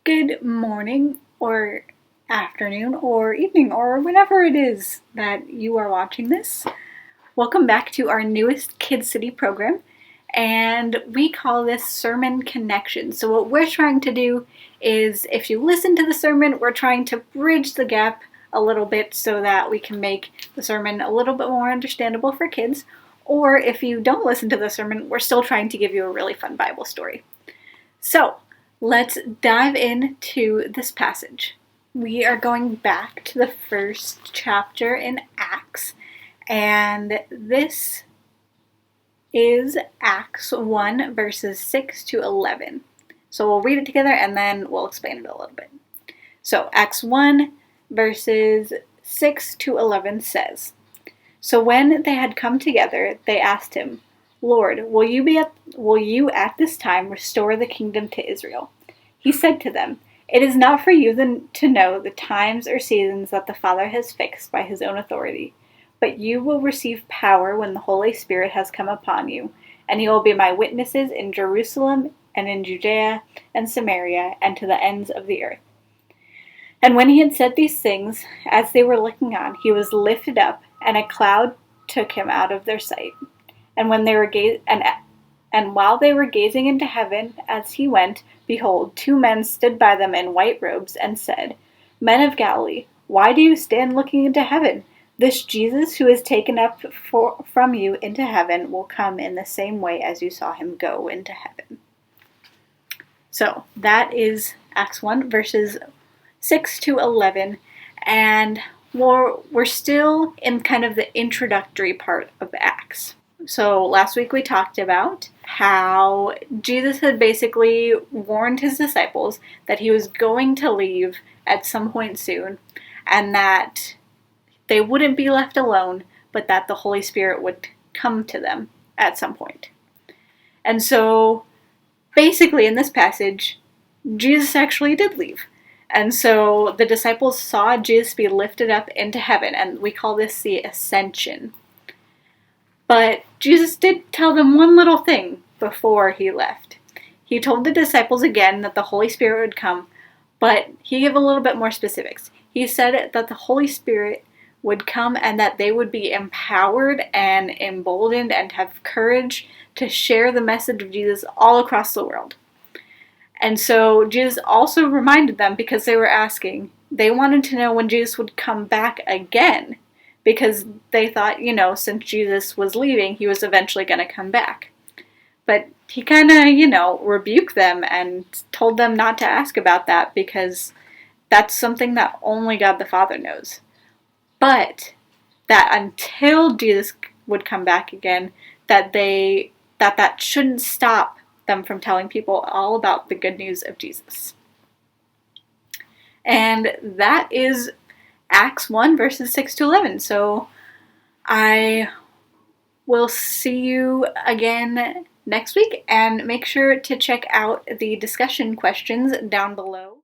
Good morning, or afternoon, or evening, or whenever it is that you are watching this. Welcome back to our newest Kid City program, and we call this Sermon Connection. So what we're trying to do is, if you listen to the sermon, we're trying to bridge the gap a little bit so that we can make the sermon a little bit more understandable for kids. Or if you don't listen to the sermon, we're still trying to give you a really fun Bible story. So, let's dive into this passage. We are going back to the first chapter in Acts, and this is Acts 1, verses 6 to 11. So we'll read it together and then we'll explain it a little bit. So, Acts 1, verses 6 to 11 says, "So when they had come together, they asked him, 'Lord, will you at this time restore the kingdom to Israel?' He said to them, 'It is not for you to know the times or seasons that the Father has fixed by his own authority, but you will receive power when the Holy Spirit has come upon you, and you will be my witnesses in Jerusalem and in Judea and Samaria and to the ends of the earth.' And when he had said these things, as they were looking on, he was lifted up, and a cloud took him out of their sight. And when they were while they were gazing into heaven as he went, behold, two men stood by them in white robes, and said, 'Men of Galilee, why do you stand looking into heaven? This Jesus who is taken up from you into heaven will come in the same way as you saw him go into heaven.'" So that is Acts 1, verses 6 to 11, and we're still in kind of the introductory part of Acts. So last week we talked about how Jesus had basically warned his disciples that he was going to leave at some point soon, and that they wouldn't be left alone, but that the Holy Spirit would come to them at some point. And so basically in this passage, Jesus actually did leave. And so the disciples saw Jesus be lifted up into heaven, and we call this the ascension. But Jesus did tell them one little thing before he left. He told the disciples again that the Holy Spirit would come, but he gave a little bit more specifics. He said that the Holy Spirit would come and that they would be empowered and emboldened and have courage to share the message of Jesus all across the world. And so Jesus also reminded them, because they were asking, they wanted to know when Jesus would come back again, because they thought, since Jesus was leaving, he was eventually going to come back. But he kind of, rebuked them and told them not to ask about that, because that's something that only God the Father knows. But that until Jesus would come back again, that shouldn't stop them from telling people all about the good news of Jesus. And that is Acts 1, verses 6 to 11. So I will see you again next week, and make sure to check out the discussion questions down below.